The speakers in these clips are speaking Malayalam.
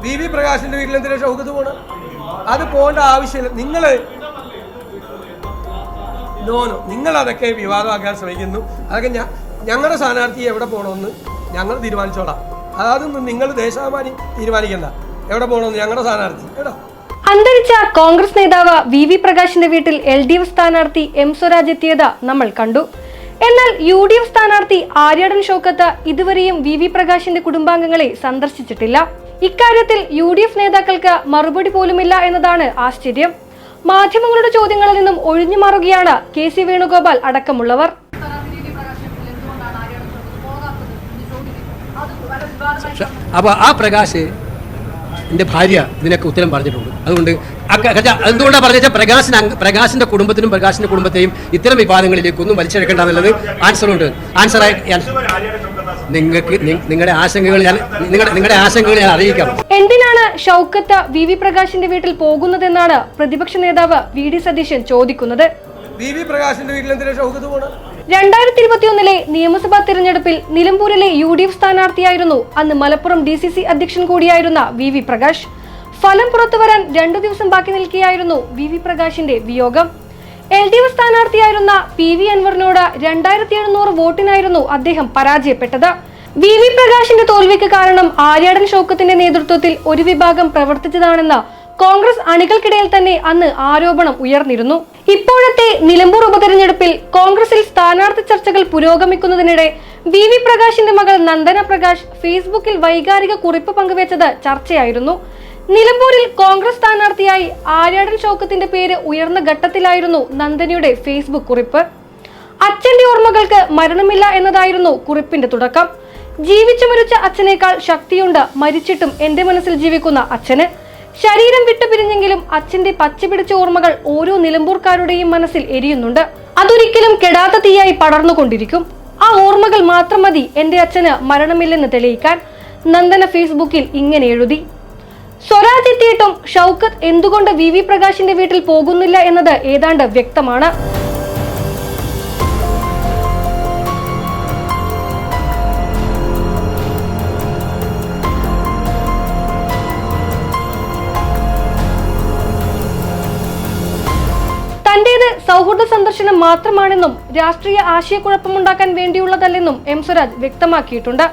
വി പ്രകാശിന്റെ വീട്ടിൽ എന്തിനാ ഷൗക്കത്ത് പോണം? അത് പോകേണ്ട ആവശ്യമില്ല. നിങ്ങൾ അതൊക്കെ വിവാദമാക്കാൻ ശ്രമിക്കുന്നു. അതൊക്കെ ഞങ്ങളുടെ സ്ഥാനാർത്ഥി എവിടെ പോകണമെന്ന് ഞങ്ങൾ തീരുമാനിച്ചോളാം. അതൊന്നും നിങ്ങൾ ദേശാഭിമാനി തീരുമാനിക്കണ്ട. എവിടെ പോകണമെന്ന് ഞങ്ങളുടെ സ്ഥാനാർത്ഥി കേട്ടോ. അന്തരിച്ച കോൺഗ്രസ് നേതാവ് വി പ്രകാശിന്റെ വീട്ടിൽ LDF സ്ഥാനാർത്ഥി M സ്വരാജ് എത്തിയത് നമ്മൾ കണ്ടു. എന്നാൽ UDF സ്ഥാനാർത്ഥി ആര്യാടൻ ഷൗക്കത്ത് ഇതുവരെയും വി പ്രകാശിന്റെ കുടുംബാംഗങ്ങളെ സന്ദർശിച്ചിട്ടില്ല. ഇക്കാര്യത്തിൽ UDF നേതാക്കൾക്ക് മറുപടി പോലുമില്ല എന്നതാണ് ആശ്ചര്യം. മാധ്യമങ്ങളുടെ ചോദ്യങ്ങളിൽ നിന്നും ഒഴിഞ്ഞു മാറുകയാണ് KC വേണുഗോപാൽ അടക്കമുള്ളവർ. അപ്പോൾ ആ പ്രകാശ് എൻ്റെ ഭാര്യ ഇതിനൊക്കെ ഉത്തരം പറഞ്ഞിട്ടുണ്ട്. അതുകൊണ്ട് എന്തുകൊണ്ടാണ് പറഞ്ഞാൽ പ്രകാശിന്റെ കുടുംബത്തിനും പ്രകാശിന്റെ കുടുംബത്തെയും ഇത്തരം വിവാദങ്ങളിലേക്കൊന്നും വലിച്ചെടുക്കേണ്ട എന്നുള്ളത് ആൻസറുണ്ട്. ആൻസറായി നിങ്ങൾക്ക് നിങ്ങളുടെ ആശങ്കകൾ ഞാൻ അറിയിക്കാം. എന്തിനാണ് ഷൗക്കത്ത് വി പ്രകാശിന്റെ വീട്ടിൽ പോകുന്നതെന്നാണ് പ്രതിപക്ഷ നേതാവ് VD സതീശൻ ചോദിക്കുന്നത്. വി പ്രകാശിന്റെ വീട്ടിൽ എന്തിനാ ഷൗക്കത്ത് പോണം? 2021 നിയമസഭാ തെരഞ്ഞെടുപ്പിൽ നിലമ്പൂരിലെ UDF സ്ഥാനാർത്ഥിയായിരുന്നു. അന്ന് മലപ്പുറം DCC അധ്യക്ഷൻ കൂടിയായിരുന്ന വി പ്രകാശ്. ഫലം പുറത്തുവരാൻ 2 ദിവസം ബാക്കി നിൽക്കുകയായിരുന്നു വി പ്രകാശിന്റെ വിയോഗം. LDF സ്ഥാനാർത്ഥിയായിരുന്ന PV അൻവറിനോട് 2700 വോട്ടിനായിരുന്നു അദ്ദേഹം പരാജയപ്പെട്ടത്. വി പ്രകാശിന്റെ തോൽവിക്ക് കാരണം ആര്യാടൻ ഷൗക്കത്തിന്റെ നേതൃത്വത്തിൽ ഒരു വിഭാഗം പ്രവർത്തിച്ചതാണെന്ന് കോൺഗ്രസ് അണികൾക്കിടയിൽ തന്നെ അന്ന് ആരോപണം ഉയർന്നിരുന്നു. ഇപ്പോഴത്തെ നിലമ്പൂർ ഉപതെരഞ്ഞെടുപ്പിൽ കോൺഗ്രസിൽ സ്ഥാനാർത്ഥി ചർച്ചകൾ പുരോഗമിക്കുന്നതിനിടെ വി പ്രകാശിന്റെ മകൾ നന്ദന പ്രകാശ് ഫേസ്ബുക്കിൽ വൈകാരിക കുറിപ്പ് പങ്കുവച്ചത് ചർച്ചയായിരുന്നു. നിലമ്പൂരിൽ കോൺഗ്രസ് സ്ഥാനാർത്ഥിയായി ആര്യാടൻ ഷൗക്കത്തിന്റെ പേര് ഉയർന്ന ഘട്ടത്തിലായിരുന്നു നന്ദനയുടെ ഫേസ്ബുക്ക് കുറിപ്പ്. അച്ഛന്റെ ഓർമ്മകൾക്ക് മരണമില്ല എന്നതായിരുന്നു കുറിപ്പിന്റെ തുടക്കം. ജീവിച്ചു മരിച്ച അച്ഛനേക്കാൾ ശക്തിയുണ്ട് മരിച്ചിട്ടും എന്റെ മനസ്സിൽ ജീവിക്കുന്ന അച്ഛന്. ശരീരം വിട്ടുപിരിഞ്ഞെങ്കിലും അച്ഛന്റെ പച്ചപിടിച്ച ഓർമ്മകൾ ഓരോ നിലമ്പൂർക്കാരുടെയും മനസ്സിൽ എരിയുന്നുണ്ട്. അതൊരിക്കലും കെടാത്ത തീയായി പടർന്നുകൊണ്ടിരിക്കും. ആ ഓർമ്മകൾ മാത്രം മതി എന്റെ അച്ഛന് മരണമില്ലെന്ന് തെളിയിക്കാൻ. നന്ദന ഫേസ്ബുക്കിൽ ഇങ്ങനെ എഴുതി. സ്വരാജ് എത്തിയിട്ടും ഷൗക്കത്ത് എന്തുകൊണ്ട് വി പ്രകാശിന്റെ വീട്ടിൽ പോകുന്നില്ല എന്നത് ഏതാണ്ട് വ്യക്തമാണ്. തന്റേത് സൗഹൃദ സന്ദർശനം മാത്രമാണെന്നും രാഷ്ട്രീയ ആശയക്കുഴപ്പമുണ്ടാക്കാൻ വേണ്ടിയുള്ളതല്ലെന്നും M സ്വരാജ് വ്യക്തമാക്കിയിട്ടുണ്ട്.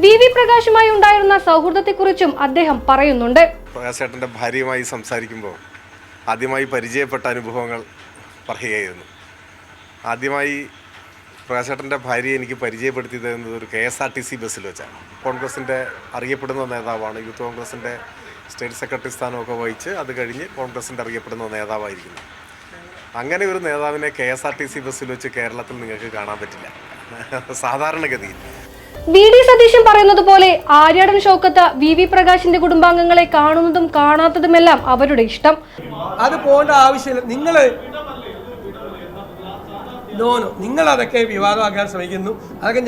വി പ്രകാശുമായി ഉണ്ടായിരുന്ന സൗഹൃദത്തെക്കുറിച്ചും അദ്ദേഹം പറയുന്നുണ്ട്. പ്രകാശേട്ടൻ്റെ ഭാര്യയുമായി സംസാരിക്കുമ്പോൾ ആദ്യമായി പരിചയപ്പെട്ട അനുഭവങ്ങൾ പറയുകയായിരുന്നു. ആദ്യമായി പ്രകാശേട്ടൻ്റെ ഭാര്യയെ എനിക്ക് പരിചയപ്പെടുത്തിയത് ഒരു KSRTC ബസ്സിൽ വെച്ചാണ്. കോൺഗ്രസിൻ്റെ അറിയപ്പെടുന്ന നേതാവാണ്. യൂത്ത് കോൺഗ്രസിൻ്റെ സ്റ്റേറ്റ് സെക്രട്ടറി സ്ഥാനമൊക്കെ വഹിച്ച് അത് കഴിഞ്ഞ് കോൺഗ്രസിൻ്റെ അറിയപ്പെടുന്ന നേതാവായിരിക്കുന്നു. അങ്ങനെ ഒരു നേതാവിനെ KSRTC ബസ്സിൽ വെച്ച് കേരളത്തിൽ നിങ്ങൾക്ക് കാണാൻ പറ്റില്ല സാധാരണഗതിയിൽ. VD സതീശൻ പറയുന്നത് പോലെ ആര്യാടൻ ഷൗക്കത്ത് വി പ്രകാശിന്റെ കുടുംബാംഗങ്ങളെ കാണുന്നതും കാണാത്തതുമെല്ലാം അവരുടെ ഇഷ്ടം. അത് പോകേണ്ട ആവശ്യമില്ല. നിങ്ങൾ അതൊക്കെ വിവാദമാക്കാൻ ശ്രമിക്കുന്നു. അതൊക്കെ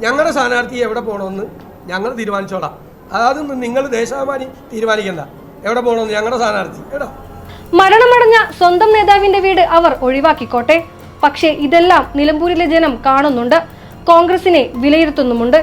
ഞങ്ങളുടെ സ്ഥാനാർത്ഥി എവിടെ പോകണമെന്ന് ഞങ്ങൾ തീരുമാനിച്ചോളാം. അതൊന്നും നിങ്ങൾ ദേശാഭിമാനി തീരുമാനിക്കണ്ട. എവിടെ പോകണമെന്ന് ഞങ്ങളുടെ സ്ഥാനാർത്ഥി കേട്ടോ. മരണമടഞ്ഞ സ്വന്തം നേതാവിന്റെ വീട് അവർ ഒഴിവാക്കിക്കോട്ടെ. പക്ഷേ ഇതെല്ലാം നിലമ്പൂരിലെ ജനം കാണുന്നുണ്ട്, കോൺഗ്രസിനെ വിലയിരുത്തുന്നുമുണ്ട്.